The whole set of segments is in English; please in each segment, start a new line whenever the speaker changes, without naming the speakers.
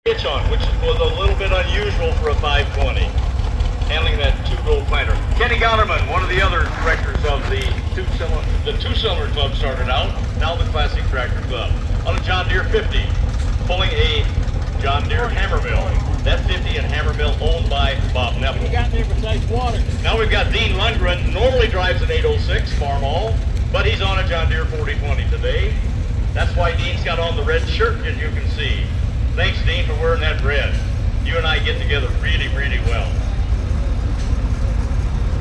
Hitch on, which was a little bit unusual for a 520, handling that two-row planter. Kenny Gotterman, one of the other directors of the two-cylinder club, started out, now the Classic Tractor Club, on a John Deere 50, pulling a John Deere hammer mill. That 50 and hammer mill owned by Bob Nepple.
We got there besides water.
Now we've got Dean Lundgren, normally drives an 806 Farmall, but he's on a John Deere 4020 today. That's why Dean's got on the red shirt, as you can see. Thanks, Dean, for wearing that red. You and I get together really, really well.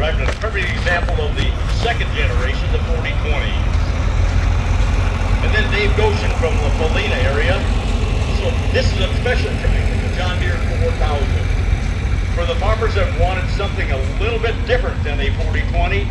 Driving a perfect example of the second generation, the 4020s. And then Dave Goshen from the Polina area. So this is a special tractor, the John Deere 4000. For the farmers that wanted something a little bit different than a 4020,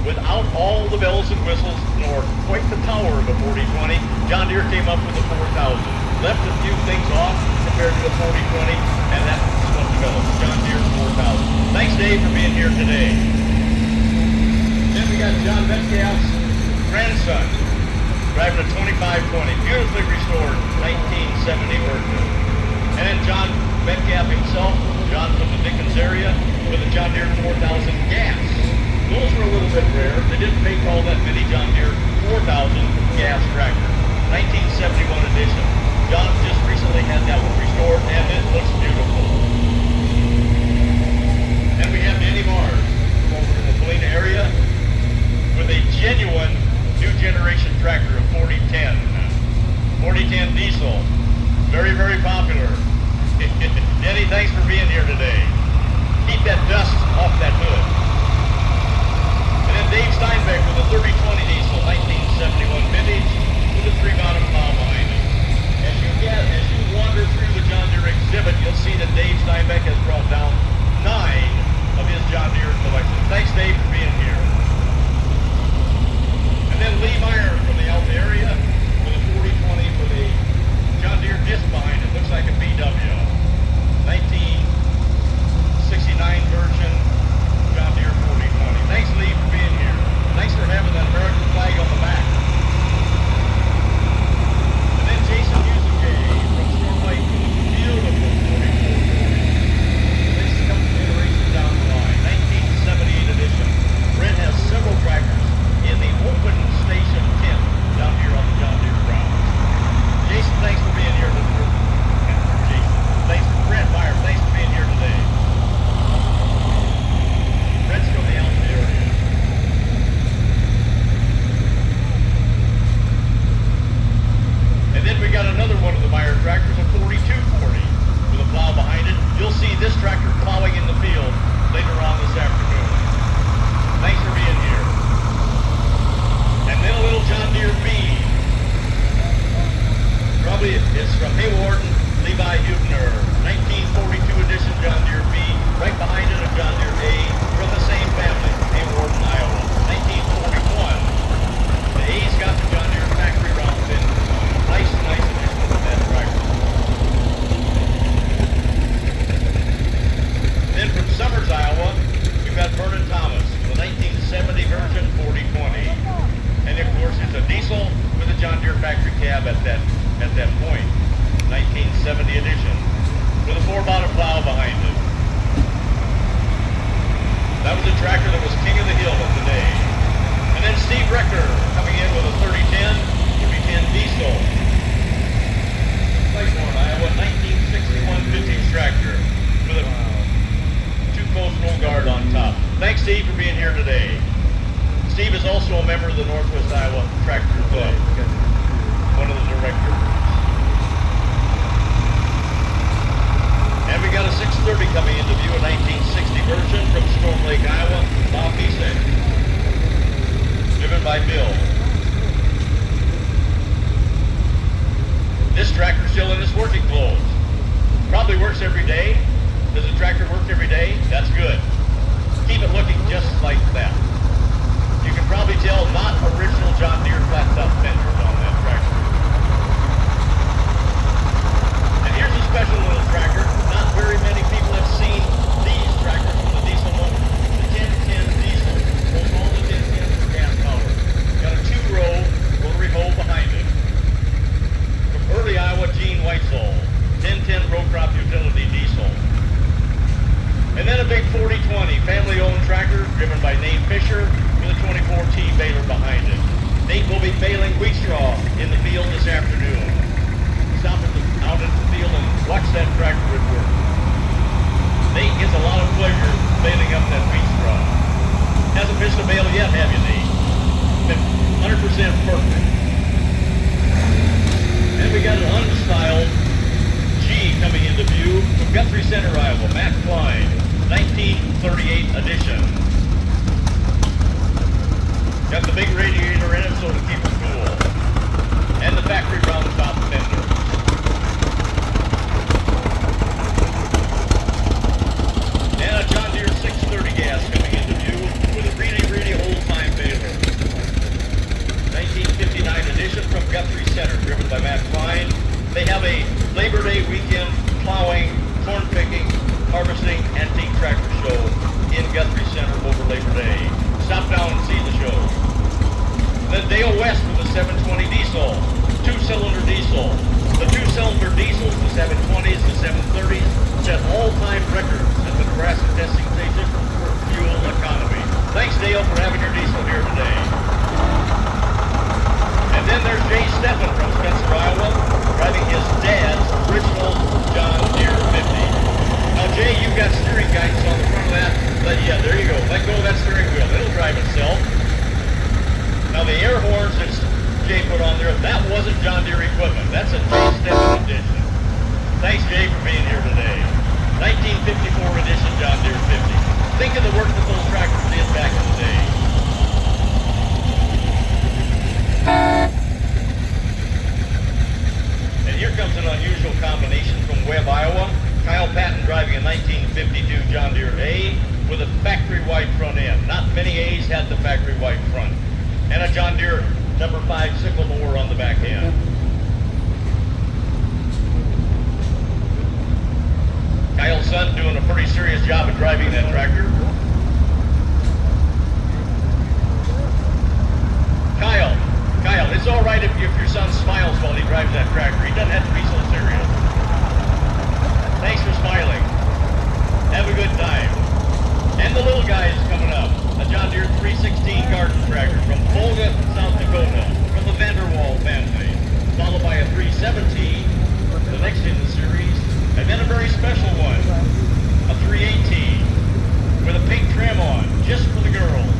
without all the bells and whistles, nor quite the power of a 4020, John Deere came up with the 4000. Left a few things off compared to the 4020, and that's what developed, John Deere 4000. Thanks, Dave, for being here today. Then we got John Metcalf's grandson, driving a 2520, beautifully restored 1970 Virgin. And then John Metcalf himself, John from the Dickens area, with a John Deere 4000 gas. Those were a little bit rare. They didn't make all that many John Deere 4000 gas tractors. 1971 edition. John just recently had that one restored, and it looks beautiful. And we have Danny Mars over in the Polina area with a genuine new generation tractor, a 4010. 4010 diesel. Very, very popular. Danny, thanks for being here today. Keep that dust off that hood. And then Dave Steinbeck with a 3020 diesel, 1971 vintage, with a 3-bottom plow behind it. As you wander through the John Deere exhibit, you'll see that Dave Steinbeck has brought down 9 of his John Deere collection. Thanks, Dave, for being here. And then Lee Meyer from the Alta area with a 4020 with a John Deere disc behind it. Looks like a VW. 1969 version John Deere 4020. Thanks, Lee, for being here. Thanks for having that American flag on the back. And then Jason Musicay from Storm Lake, beautiful 4440. This is a couple generations down the line. 1978 edition. Brent has several tractors in the open station tent down here on the John Deere grounds. Jason, thanks for being here today. Thanks for Brent Meyer. Thanks for being here today. Brent's from the Alta area. And then we got another one of the Meyer tractors, a 4240, with a plow behind it. You'll see this tractor plowing in the field later on this afternoon. Thanks for being here. And then a little John Deere B. Probably it's from Hayward, Levi Hubner, 1942 edition John Deere B. Right behind it a John Deere A from the same family, Hayward, Iowa, 1941. The A's got the John Deere factory round pin. Nice addition to that tractor. Then from Summers, Iowa, we've got Vernon Thomas, the 1970 version 4020. And of course it's a diesel with a John Deere factory cab at that point. 1970 edition with a 4-bottom plow behind it. That was a tractor that was king of the hill of the day. And then Steve Recker coming in with a 3010 UB10 diesel. Claiborne, Iowa, 1961 vintage tractor with a 2-post roll guard on top. Thanks, Steve, for being here today. Steve is also a member of the Northwest Iowa Tractor Club, one of the directors. And we got a 630 coming into view, a 1960 version from Storm Lake, Iowa, Bob Bisek, driven by Bill. This tractor's still in its working clothes. Probably works every day. Does the tractor work every day? That's good. Keep it looking just like that. You can probably tell not original John Deere flat top fenders on that tractor. And here's a special little tractor. Not very many people have seen these tractors from the diesel motor. The 1010 diesel holds all the 1010s for gas power. Got a 2-row rotary hoe behind it. From early Iowa, Gene Weitzel. 1010 road crop utility diesel. And then a big 4020 family-owned tractor driven by Nate Fisher with a 24T baler behind it. Nate will be baling wheat straw in the field this afternoon. Stop out at the field and watch that tractor at work. Nate gets a lot of pleasure baling up that wheat straw. Hasn't missed a bale yet, have you, Nate? Been 100% perfect. And we got an unstyled G coming into view from Guthrie Center, Iowa. Matt Klein, 1938 edition. Got the big radiator in it so to keep it cool. And the factory round top fender. And a John Deere 630 gas coming into view with a really, really old-time baler. 1959 edition from Guthrie Center, driven by Matt Klein. They have a Labor Day weekend plowing, corn picking, harvesting, antique tractor show in Guthrie Center over Labor Day. Stop down and see the show. Then Dale West with a 720 diesel, two-cylinder diesel. The two-cylinder diesels, the 720s, the 730s, set all-time records at the Nebraska testing station for fuel economy. Thanks, Dale, for having your diesel here today. And then there's Jay Steffen from Spencer, Iowa, driving his dad's original John Deere 50. Now, Jay, you've got steering guidance on the front of that. Yeah, there you go. Let go of that steering wheel. It'll drive itself. Now, the air horns that Jay put on there, that wasn't John Deere equipment. That's a Jay Steffen edition. Thanks, Jay, for being here today. 1954 edition John Deere 50. Think of the work that those tractors did back in the day. And here comes an unusual combination from Webb, Iowa. Kyle Patton driving a 1952 John Deere A with a factory white front end. Not many A's had the factory white front. And a John Deere number 5 sickle mower on the back end. Kyle's son doing a pretty serious job of driving that tractor. Kyle, it's all right if your son smiles while he drives that tractor. He doesn't have to be so serious. Thanks for smiling. Have a good time. And the little guy is coming up. A John Deere 316 garden tractor from Volga, South Dakota, from the Vanderwall family. Followed by a 317, the next in the series. And then a very special one, a 318 with a pink trim on, just for the girls.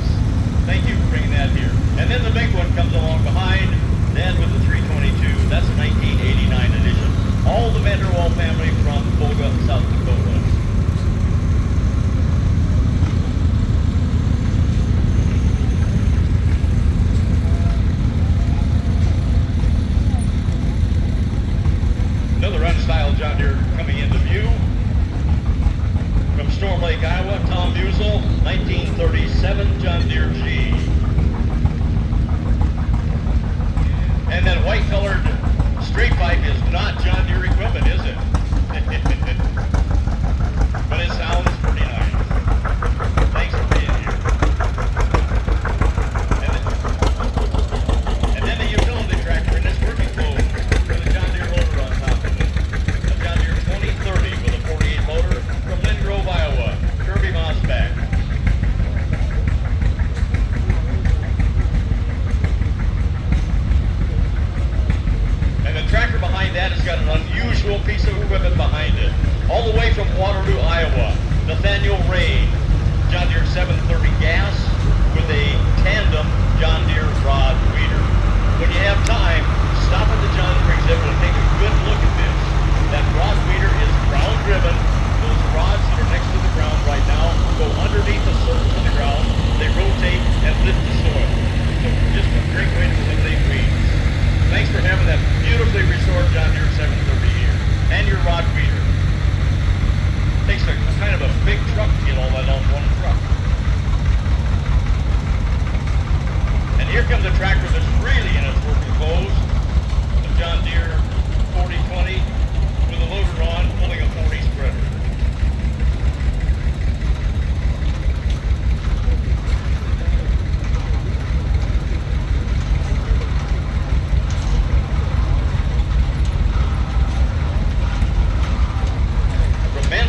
Thank you for bringing that here. And then the big one comes along behind, then with the 322. That's a 1989 edition. All the Vanderwall family from Volga, South Dakota. Another unstyled John Deere coming into view. From Storm Lake, Iowa, Tom Musel, 1937 John Deere G. And that white-colored straight pipe is not John Deere equipment, is it? But it sounds pretty nice. Thanks for being here. And then the utility tractor in this working clothes with a John Deere loader on top of it. A John Deere 2030 with a 48 motor from Lynn Grove, Iowa. Kirby Mosback. And the tractor behind that has got an unusual piece of equipment behind it. All the way from Waterloo, Iowa, Nathaniel Ray, John Deere 730 gas with a tandem John Deere rod weeder. When you have time, stop at the John Deere exhibit and take a good look at this. That rod weeder is ground driven. Those rods that are next to the ground right now go underneath the surface of the ground. They rotate and lift the soil. So just a great way to eliminate weeds. Thanks for having that beautifully restored John Deere 730 here. And your rod weeder. Takes a kind of a big truck to get all that on one truck. And here comes a tractor that's really in its working clothes. The John Deere 4020 with a loader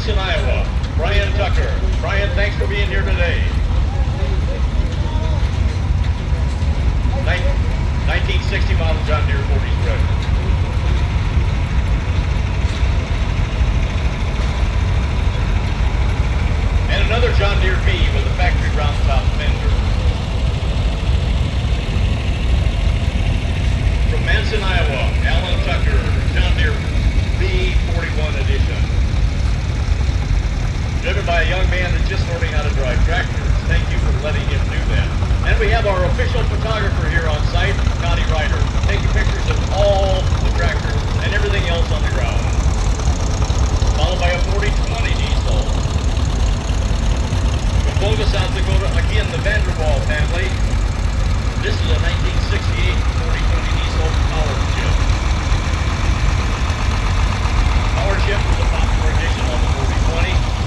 Manson, Iowa, Brian Tucker. Brian, thanks for being here today. 1960 model John Deere 40 spread. And another John Deere B with a factory round top fender. From Manson, Iowa, Alan Tucker, John Deere B41 edition. Driven by a young man that's just learning how to drive tractors. Thank you for letting him do that. And we have our official photographer here on site, Connie Ryder, taking pictures of all the tractors and everything else on the ground. Followed by a 4020 diesel. From Boga, South Dakota, again the Vanderwall family. This is a 1968 4020 diesel power chip. Power chip was a popular addition on the 4020.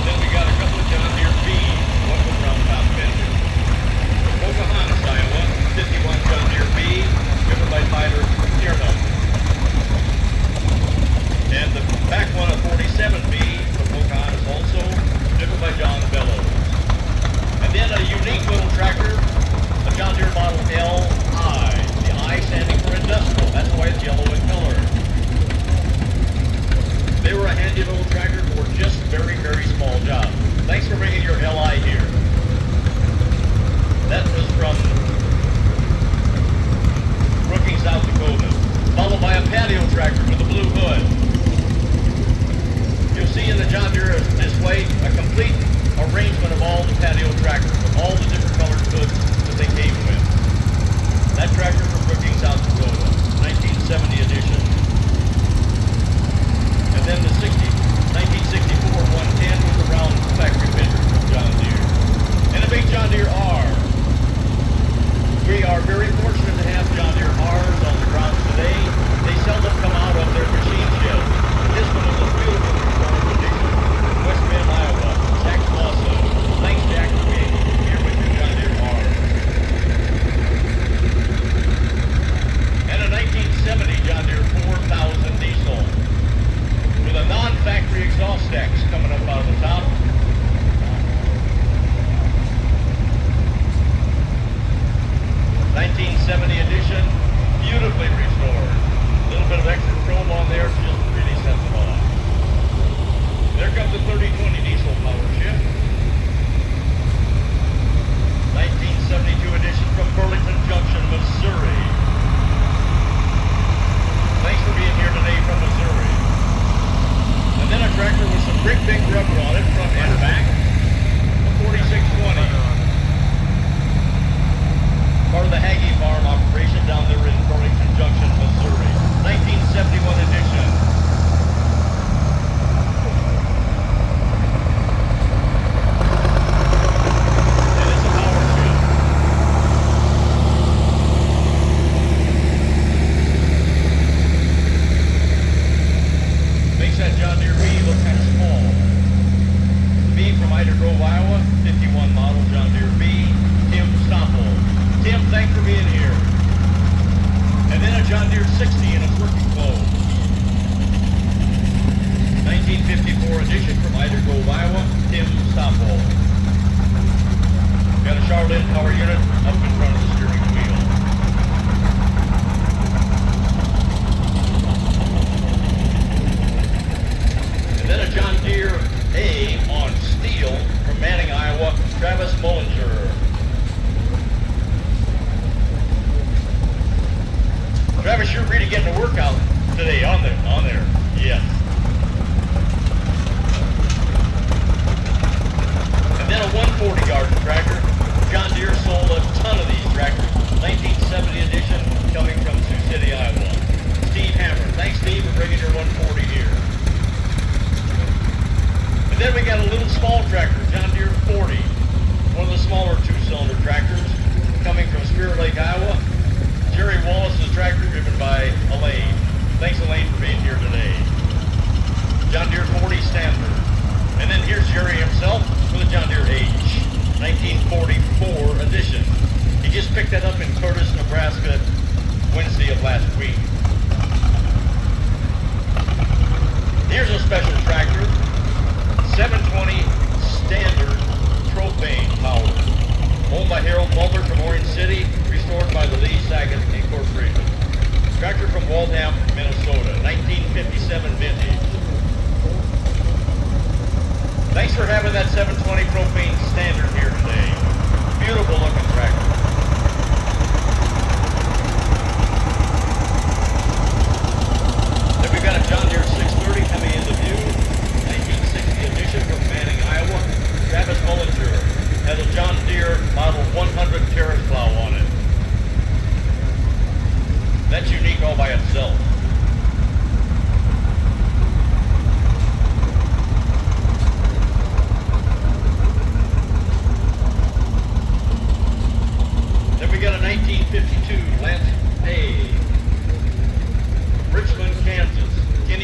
Then we got a couple of John Deere B, one with round top fender. From Pocahontas, Iowa, 51 John Deere B, driven by Tyler Threshermen. And the back one, a 47B from Pocahontas also, driven by John Bellows. And then a unique little tractor, a John Deere model LI. The I standing for industrial, that's why it's yellow in color. They were a handy little tractor for just very, very small jobs. Thanks for bringing your LI here. That was from Brookings, South Dakota. Followed by a patio tractor with a blue hood. You'll see in the John Deere display a complete arrangement of all the patio tractors with all the different colored hoods that they came with. That tractor from Brookings, South Dakota, 1970 edition. And then the 1964 110 with a round factory fender from John Deere. And a big John Deere R. We are very fortunate to have John Deere R's on the grounds today. They seldom come out of their machine shed. This one is a beautiful restored edition from West Bend, Iowa. Jack Clausen. Thanks, Jack, for being here with your John Deere R. And a 1970 John Deere 4000 diesel. With a non-factory exhaust stacks coming up out of the top. '70 edition, beautifully restored. A little bit of extra chrome on there, just really sets it off. There comes the 3020 diesel power shift. 1972 edition from Burlington Junction, Missouri. Thanks for being here today from Missouri. And then a tractor with some great big rubber on it, front and back. A 4620. Part of the Hagee Farm operation down there in Burlington Junction, Missouri. 1971 edition. And it's a power shift. Makes that John Deere B look kind of small. The B from Ida Grove, Iowa, 51 model John Deere B, Tim Stoppel. Tim, thanks for being here. And then a John Deere 60 in its working clothes. 1954 edition from Ida Grove, Iowa, Tim Stoppel. Got a Charlotte power unit up in front of the steering wheel. And then a John Deere A on steel from Manning, Iowa, Travis Mullinger. Travis, you're really getting a workout today on there. Yes. And then a 140 yard tractor. John Deere sold a ton of these tractors. 1970 edition coming from Sioux City, Iowa. Steve Hammer. Thanks, Steve, for bringing your 140 here. And then we got a little small tractor, John Deere 40. One of the smaller two-cylinder tractors coming from Spirit Lake, Iowa. Jerry Wallace's tractor driven by Elaine. Thanks, Elaine, for being here today. John Deere 40 standard. And then here's Jerry himself with a John Deere H, 1944 edition. He just picked that up in Curtis, Nebraska, Wednesday of last week. Here's here's a special tractor, 720 standard propane power. Owned by Harold Mulder from Orange City, restored by the Lee Saget Incorporated. Tractor from Waltham, Minnesota, 1957 vintage. Thanks for having that 720 propane standard here today. Beautiful looking tractor. Then we've got a John Deere 630 coming into view, 1960 edition from Manning, Iowa. Travis Mullinger has a John Deere Model 100 terrace plow on it. That's unique all by itself. Then we got a 1952 Lance A. Richmond, Kansas. Guinea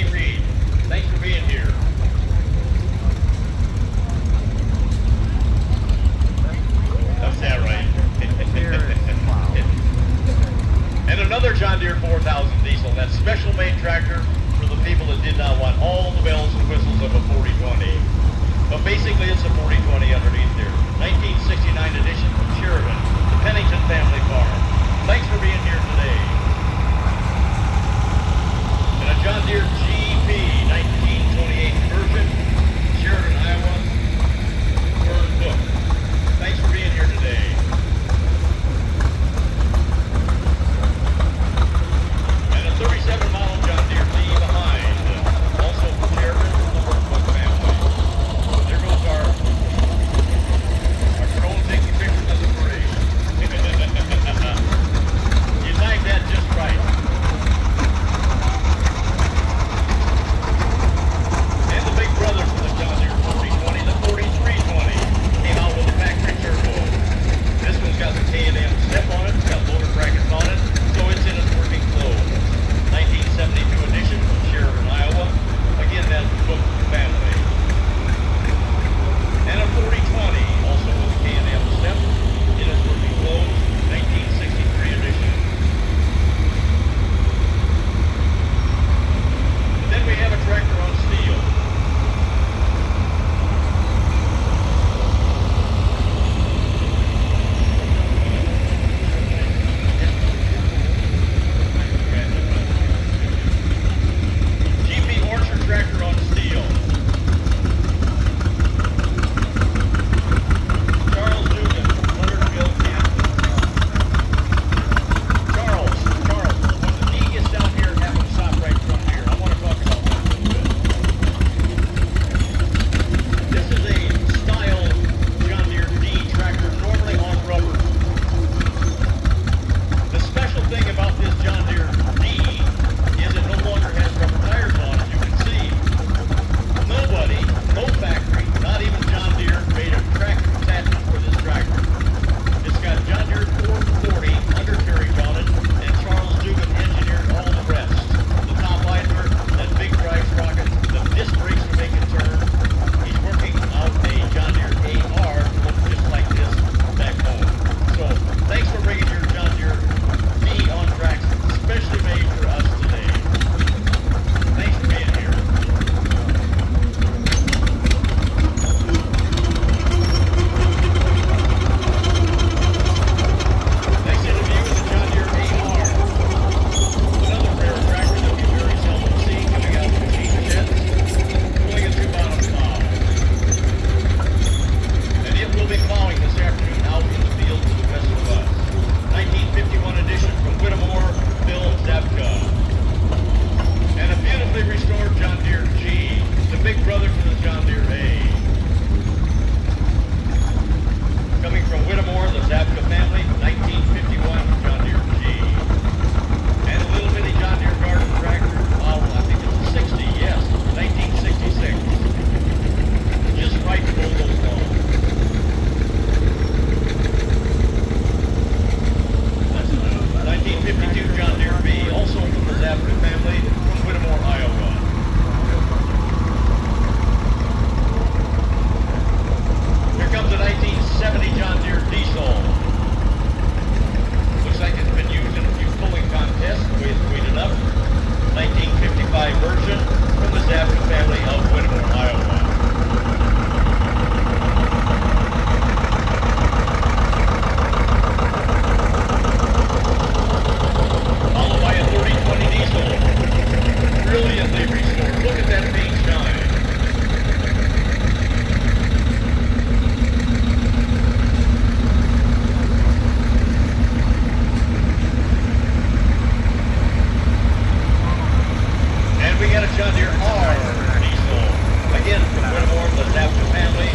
again, from Whitmore, the Tapton family.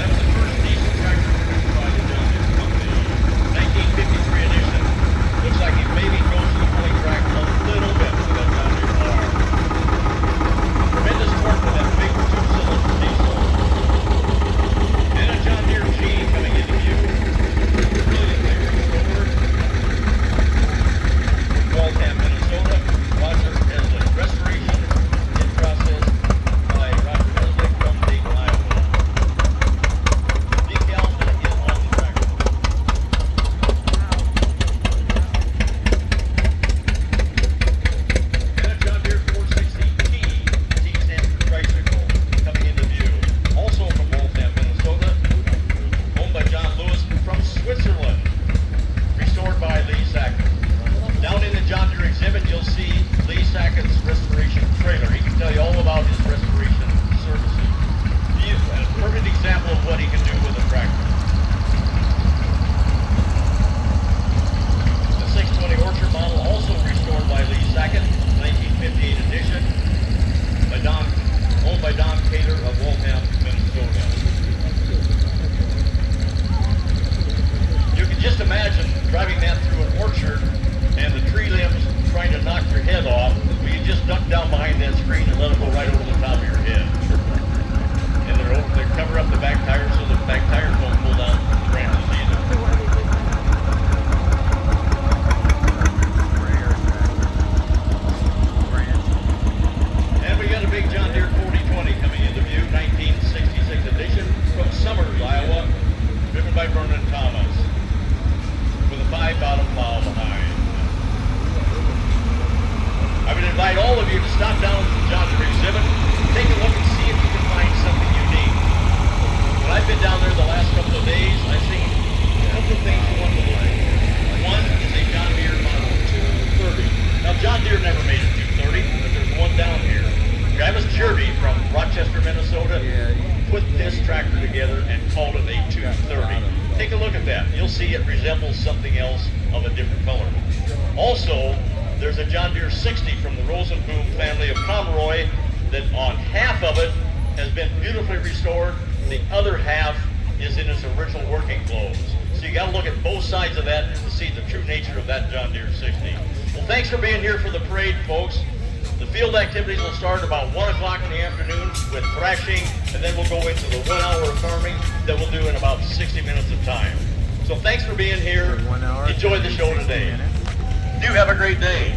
That was the first diesel tractor produced by the John Deere company. 1953 edition. Looks like it maybe goes to the pulling track a little bit for that John Deere car. Tremendous torque with that big two-cylinder diesel. And a John Deere G coming into view. Brilliantly restored. Waltham, Minnesota. Roger Esley. Restoration in process by Roger Esley from Dayton, Iowa. Decals that is on the tractor. And a John Deere 460T. T stands for tricycle. Coming into view. Also from Waltham, Minnesota. Owned by John Lewis from Switzerland. Restored by Lee Sackett. Down in the John Deere exhibit, you'll see Lee Sackett's restoration trailer. He can tell you all about his restoration services. He is a perfect example of what he can do with a tractor. The 620 Orchard model, also restored by Lee Sackett, 1958 edition, owned by Don Cater of Waltham, Minnesota. You can just imagine driving that through an orchard and the tree limbs trying to knock your head off, but you just duck down behind that screen and let it go right over the top of your head. And they cover up the back tires so the back tires don't pull down the branches either. And we got a big John Deere 4020 coming into view, 1966 edition from Summers, Iowa, driven by Vernon Thomas, with a 5-bottom plow behind. I would invite all of you to stop down to the John Deere exhibit, take a look and see if you can find something unique. When I've been down there the last couple of days, I've seen a couple of things you want to look at. One is a John Deere Model 230. Now, John Deere never made a 230, but there's one down here. Travis Jerby from Rochester, Minnesota, put this tractor together and called it a 230. Take a look at that. You'll see it resembles something else of a different color. Also, there's a John Deere 60 from the Rosenboom family of Pomeroy that on half of it has been beautifully restored. The other half is in its original working clothes. So you got to look at both sides of that to see the true nature of that John Deere 60. Well, thanks for being here for the parade, folks. The field activities will start about 1 o'clock in the afternoon with thrashing, and then we'll go into the 1 hour of farming that we'll do in about 60 minutes of time. So thanks for being here. Enjoy the show today. Do have a great day.